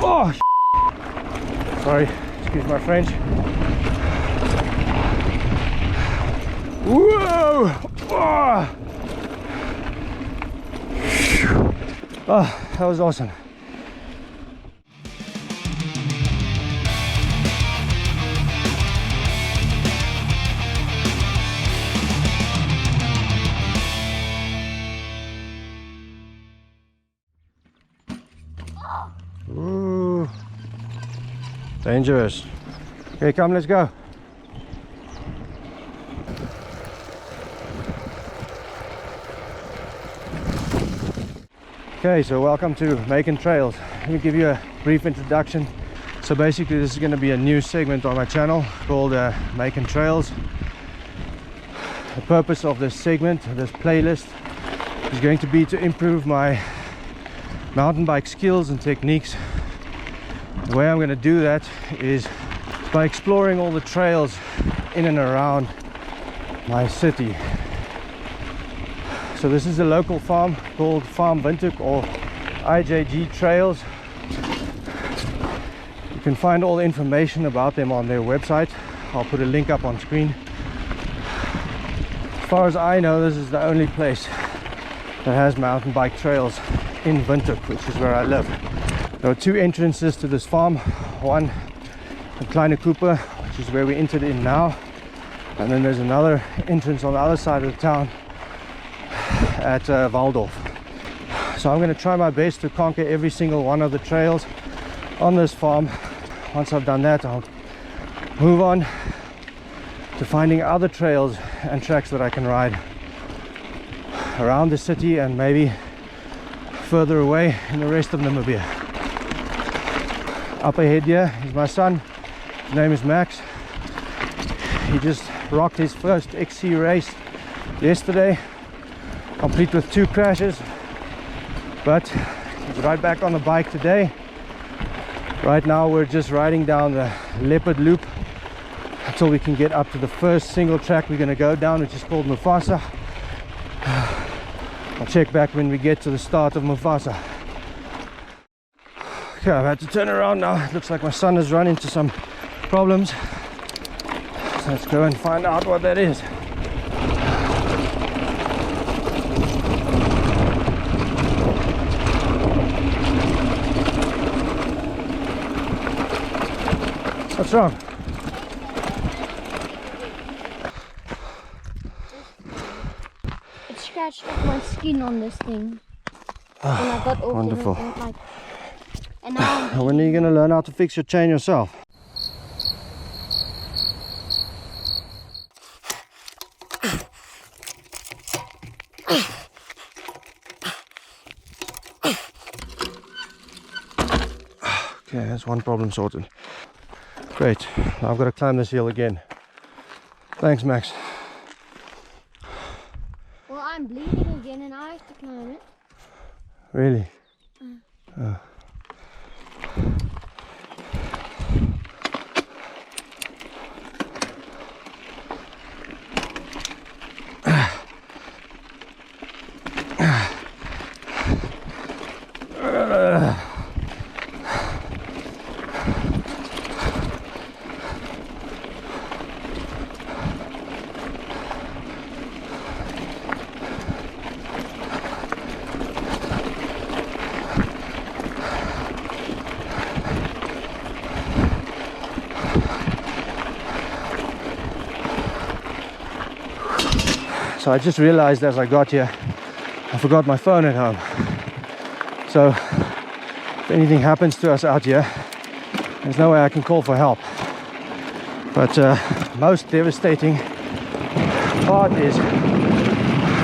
Oh, sorry, excuse my French. Whoa! Oh, that was awesome. Ooh, dangerous. Okay, come, let's go. Okay, so welcome to maconTRAILS. Let me give you a brief introduction. So basically this is going to be a new segment on my channel called maconTRAILS. The purpose of this segment, this playlist, is going to be to improve my mountain bike skills and techniques. The way I'm going to do that is by exploring all the trails in and around my city. So this is a local farm called Windhoek or IJG Trails. You can find all the information about them on their website. I'll put a link up on screen. As far as I know, this is the only place that has mountain bike trails in Windhoek, which is where I live. There are two entrances to this farm. One at Kleine Cooper, which is where we entered in now, and then there's another entrance on the other side of the town at Waldorf. So I'm going to try my best to conquer every single one of the trails on this farm. Once I've done that, I'll move on to finding other trails and tracks that I can ride around the city and maybe further away in the rest of Namibia. Up ahead here is my son. His name is Max. He just rocked his first XC race yesterday, complete with 2 crashes, but he's right back on the bike today. Right now we're just riding down the Leopard Loop until we can get up to the first single track we're going to go down, which is called Mufasa. I'll check back when we get to the start of Mufasa. Okay, I've had to turn around now. It looks like my son has run into some problems. So let's go and find out what that is. What's wrong? It scratched off my skin on this thing. And I got off. Wonderful. And now When are you going to learn how to fix your chain yourself? Okay, that's one problem sorted. Great. Now I've got to climb this hill again. Thanks, Max. well, I'm bleeding again and I have to climb it. Really? So I just realized as I got here, I forgot my phone at home. So if anything happens to us out here, there's no way I can call for help. But most devastating part is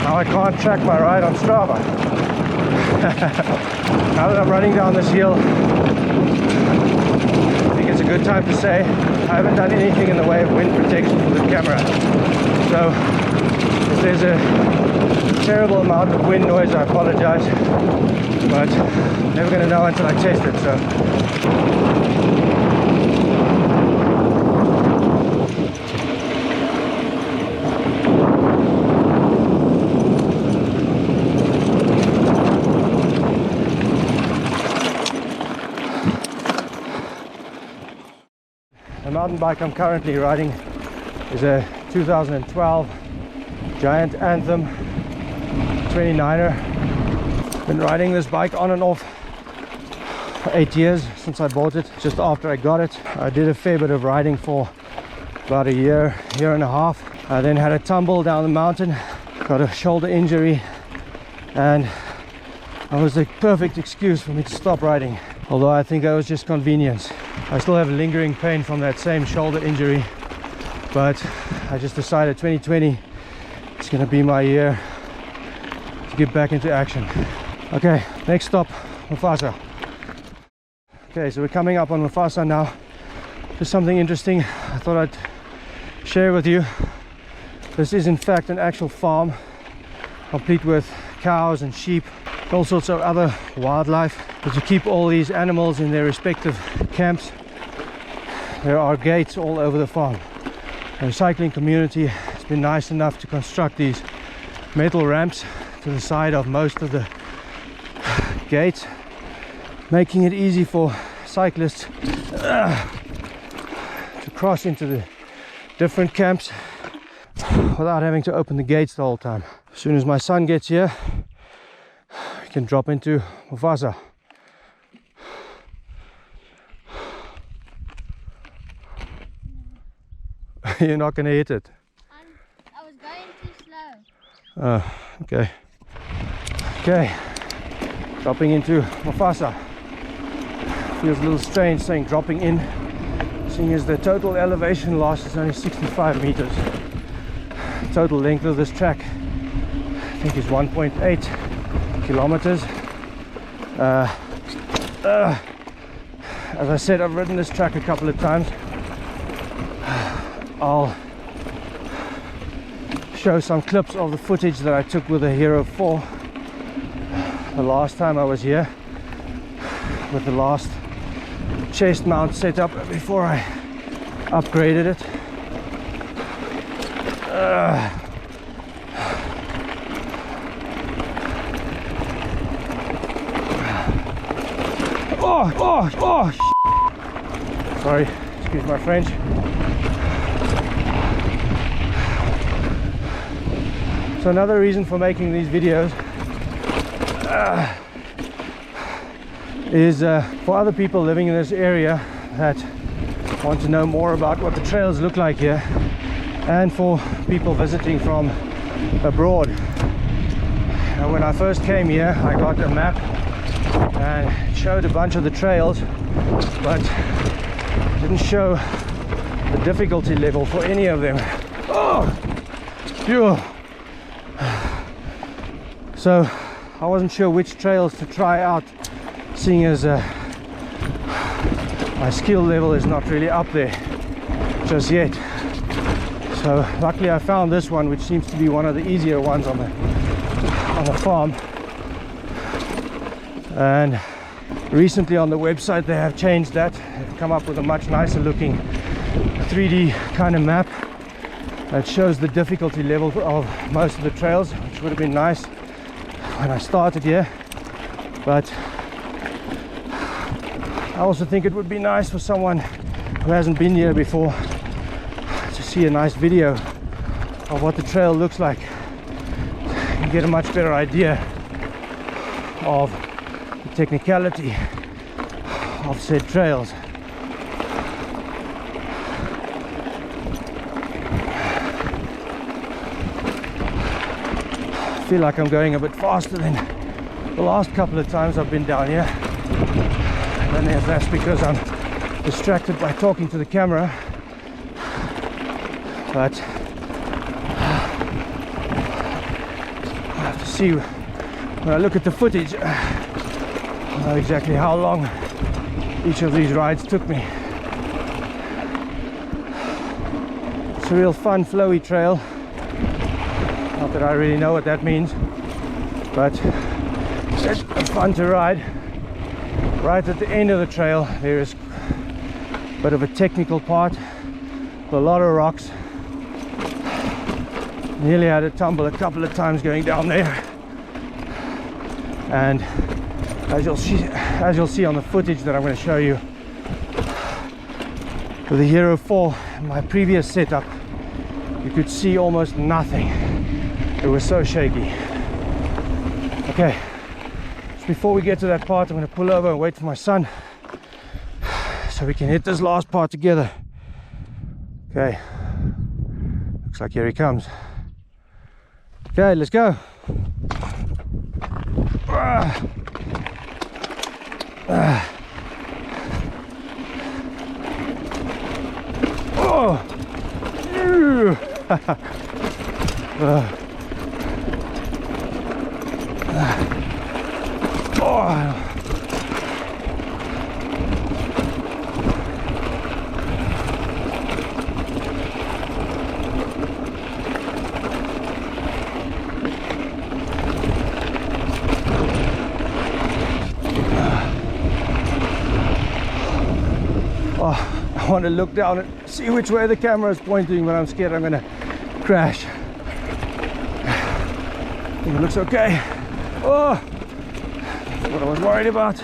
how I can't track my ride on Strava. Now that I'm running down this hill, I think it's a good time to say I haven't done anything in the way of wind protection for the camera. So if there's a terrible amount of wind noise, I apologize, but I'm never going to know until I test it. So mountain bike I'm currently riding is a 2012 Giant Anthem 29er. Been riding this bike on and off for 8 years since I bought it. Just after I got it, I did a fair bit of riding for about a year and a half. I then had a tumble down the mountain, got a shoulder injury, and that was the perfect excuse for me to stop riding. Although I think that was just convenience. I still have lingering pain from that same shoulder injury, but I just decided 2020 is going to be my year to get back into action. Okay, next stop, Mufasa. Okay, so we're coming up on Mufasa now. Just something interesting I thought I'd share with you. This is in fact an actual farm, complete with cows and sheep, all sorts of other wildlife. But to keep all these animals in their respective camps, there are gates all over the farm. The recycling community has been nice enough to construct these metal ramps to the side of most of the gates, making it easy for cyclists to cross into the different camps without having to open the gates the whole time. As soon as my son gets here, we can drop into Mufasa. You're not going to hit it? I was going too slow. Oh, okay. Okay, dropping into Mufasa. Feels a little strange saying dropping in, seeing as the total elevation loss is only 65 meters. Total length of this track I think is 1.8 kilometers. As I said, I've ridden this track a couple of times. I'll show some clips of the footage that I took with the Hero 4 the last time I was here, with the last chest mount set up before I upgraded it. Oh, sorry, excuse my French. So another reason for making these videos is for other people living in this area that want to know more about what the trails look like here, and for people visiting from abroad. Now, when I first came here, I got a map and it showed a bunch of the trails, but didn't show the difficulty level for any of them. Oh, phew. So I wasn't sure which trails to try out, seeing as my skill level is not really up there just yet. So luckily I found this one, which seems to be one of the easier ones on the farm. And recently on the website they have changed that. They've come up with a much nicer looking 3D kind of map that shows the difficulty level of most of the trails, which would have been nice when I started here. But I also think it would be nice for someone who hasn't been here before to see a nice video of what the trail looks like and get a much better idea of the technicality of said trails. I feel like I'm going a bit faster than the last couple of times I've been down here. I don't know if that's because I'm distracted by talking to the camera, but I have to see when I look at the footage. I know exactly how long each of these rides took me. It's a real fun, flowy trail. Not that I really know what that means, but it's fun to ride. Right at the end of the trail there is a bit of a technical part with a lot of rocks. Nearly had a tumble a couple of times going down there, and as you'll see on the footage that I'm going to show you, With the Hero 4, in my previous setup, you could see almost nothing. It was so shaky. Okay, so before we get to that part, I'm going to pull over and wait for my son so we can hit this last part together. Okay, looks like here he comes. Okay, let's go. Oh. Oh. I want to look down and see which way the camera is pointing, but I'm scared I'm going to crash. I think it looks okay. Oh, that's what I was worried about.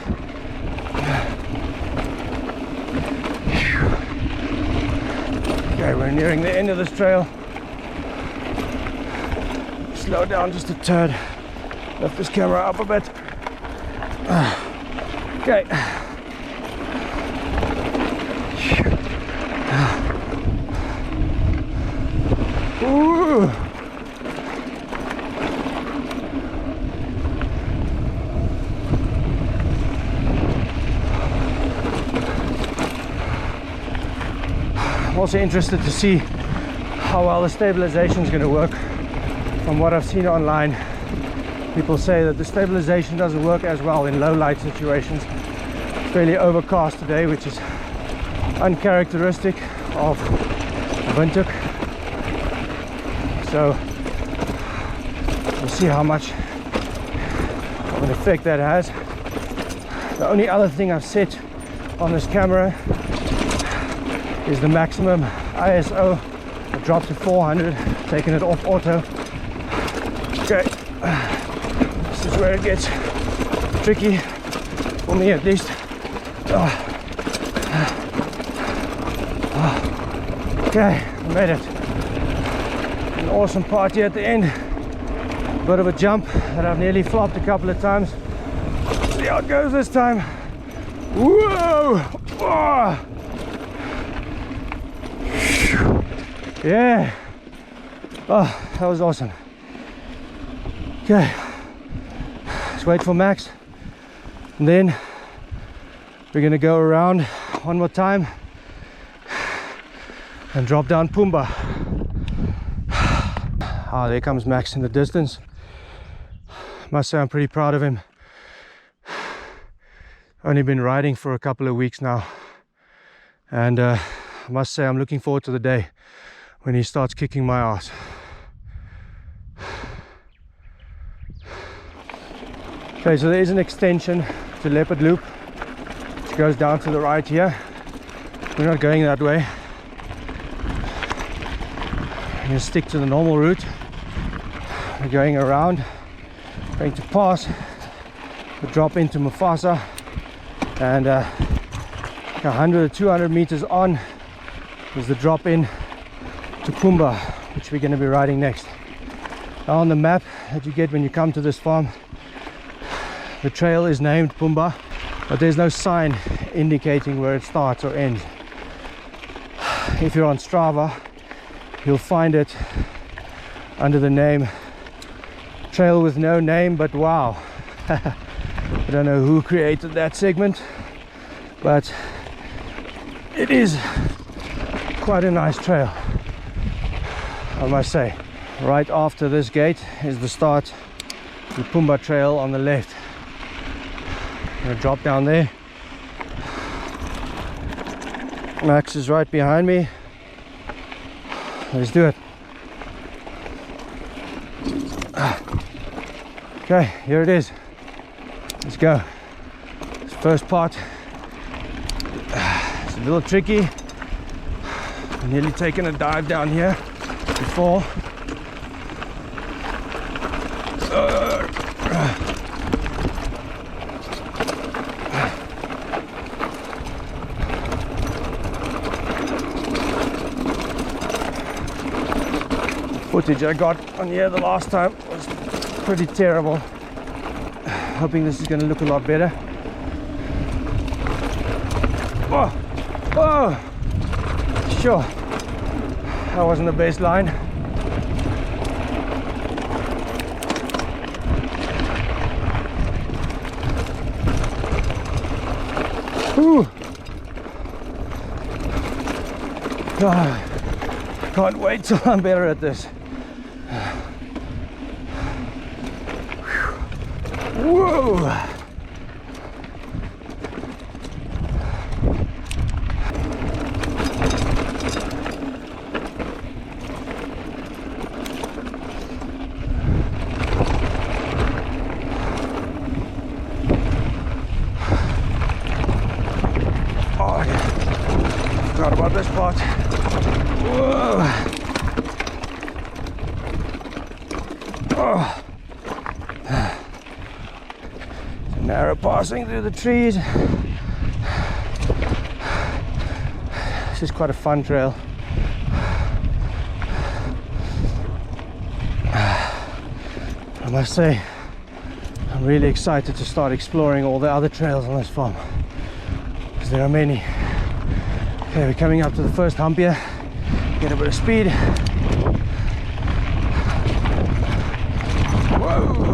Okay, we're nearing the end of this trail. Slow down just a tad. Lift this camera up a bit. Okay. Ooh. I'm also interested to see how well the stabilization is going to work. From what I've seen online, people say that the stabilization doesn't work as well in low light situations. It's fairly overcast today, which is uncharacteristic of Windhoek. So we'll see how much of an effect that has. The only other thing I've set on this camera is the maximum ISO. I dropped to 400, taking it off auto. Okay, this is where it gets tricky for me at least. Okay, I made it. An awesome party at the end. Bit of a jump that I've nearly flopped a couple of times. See how it goes this time. Whoa! Oh. Yeah. Oh, that was awesome. Okay. Let's wait for Max. And then we're gonna go around one more time and drop down Pumbaa. Ah, there comes Max in the distance. Must say I'm pretty proud of him. Only been riding for a couple of weeks now, and I must say I'm looking forward to the day when he starts kicking my ass. Okay, so there is an extension to Leopard Loop which goes down to the right here. We're not going that way. I'm going to stick to the normal route. We're going around, going to pass the drop into Mufasa, and 100 or 200 meters on is the drop in to Pumbaa, which we're going to be riding next. Now on the map that you get when you come to this farm, the trail is named Pumbaa, but there's no sign indicating where it starts or ends. If you're on Strava, you'll find it under the name Trail with No Name But Wow. I don't know who created that segment, but it is quite a nice trail, I must say. Right after this gate is the start of the Pumbaa trail on the left. I'm gonna drop down there. Max is right behind me. Let's do it. Okay, here it is. Let's go. This first part, it's a little tricky. I'm nearly taken a dive down here before. footage I got on here the last time was pretty terrible. Hoping this is going to look a lot better. Oh, oh, sure, that wasn't the best line. Ooh. God, can't wait till I'm better at this. Whoa! Oh, yeah. Forgot about this part. Whoa! Oh. Narrow passing through the trees. This is quite a fun trail. I must say, I'm really excited to start exploring all the other trails on this farm, because there are many. Okay, we're coming up to the first hump here. Get a bit of speed. Whoa!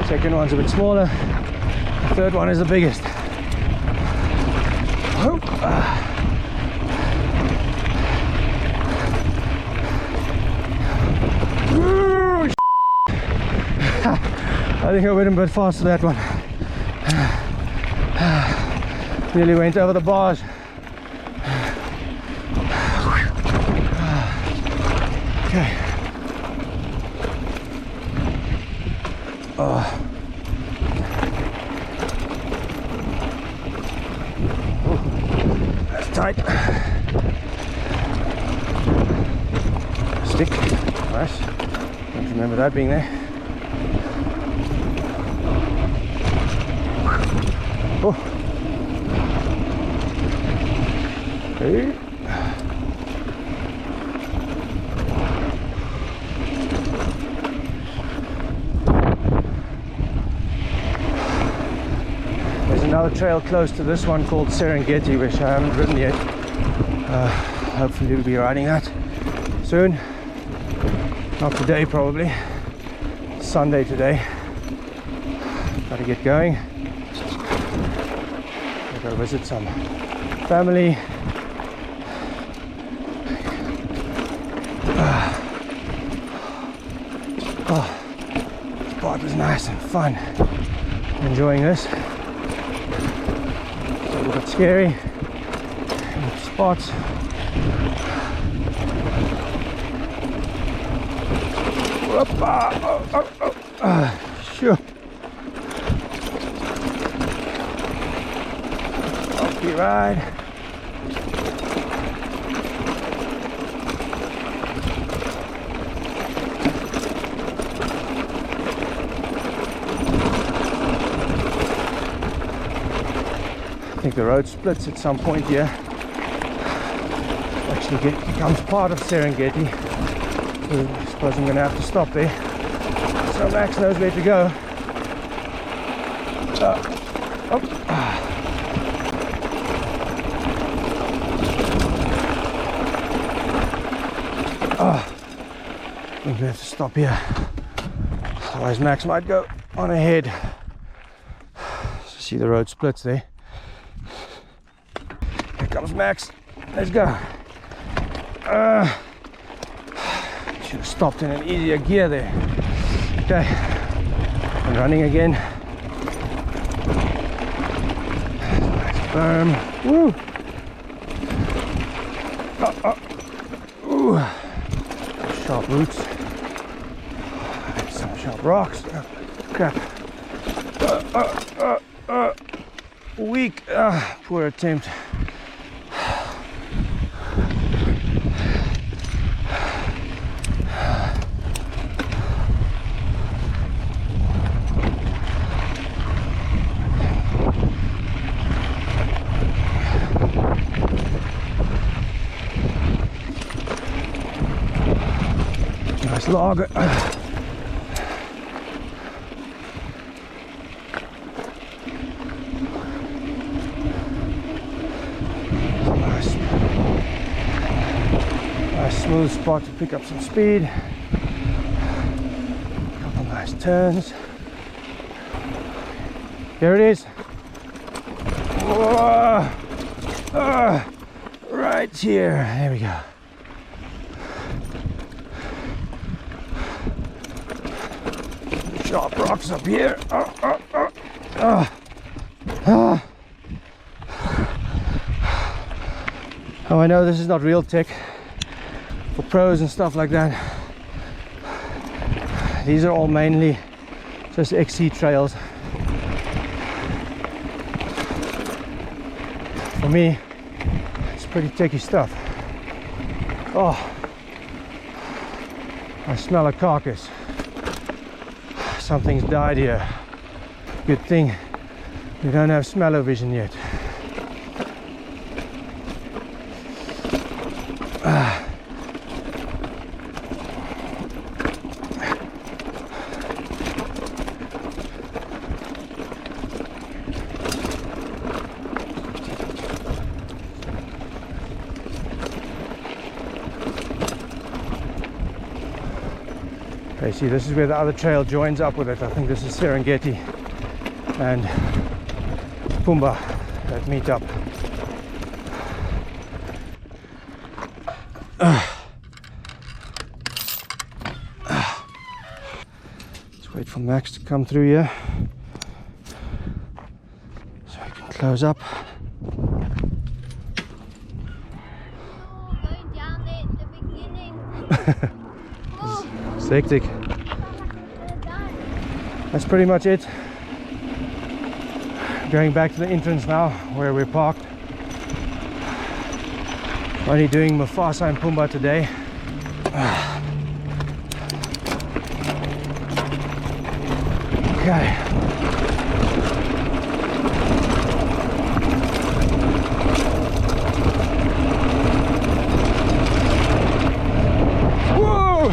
Second one's a bit smaller. The third one is the biggest. Oh. I think I went a bit faster that one. Nearly went over the bars. Okay. Oh. That's tight. Stick. Nice. Don't remember that being there. Oh. Hey. Another trail close to this one called Serengeti, which I haven't ridden yet. Hopefully we'll be riding that soon. Not today, probably. Sunday today. Gotta get going. I'll go visit some family. Oh, this part was nice and fun. Enjoying this. A little bit scary. Spots. Sure. Bumpy ride. I think the road splits at some point here. Actually becomes part of Serengeti. So I suppose I'm going to have to stop there. So Max knows where to go. I think we have to stop here. Otherwise Max might go on ahead. So see the road splits there. Here comes Max. Let's go. Should have stopped in an easier gear there. Okay, I'm running again. Nice firm. Woo! Ooh. Sharp roots. Some sharp rocks. Crap. Weak. Poor attempt. vlog. Nice smooth spot to pick up some speed. Couple nice turns. Here it is. Whoa. Right here. There we go. Sharp rocks up here. Oh, I know this is not real tech for pros and stuff like that. These are all mainly just XC trails. For me, it's pretty techy stuff. Oh, I smell a carcass. Something's died here. Good thing we don't have smell-o-vision yet. Okay, see, this is where the other trail joins up with it. I think this is Serengeti and Pumbaa that meet up. Let's wait for Max to come through here so we can close up. Going down there at the beginning. It's hectic. That's pretty much it. Going back to the entrance now where we're parked. Only doing Mufasa and Pumbaa today. Okay. Whoa!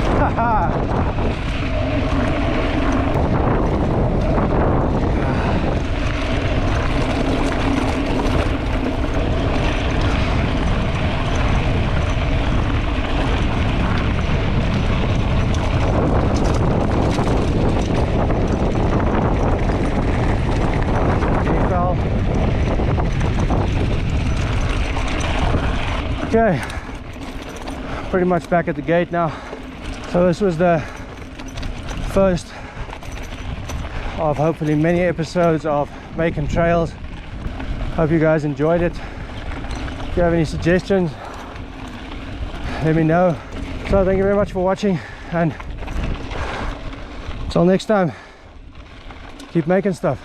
Okay, pretty much back at the gate now. So this was the first of hopefully many episodes of maconTRAILS. Hope you guys enjoyed it. If you have any suggestions, let me know. So thank you very much for watching, and until next time, keep making stuff.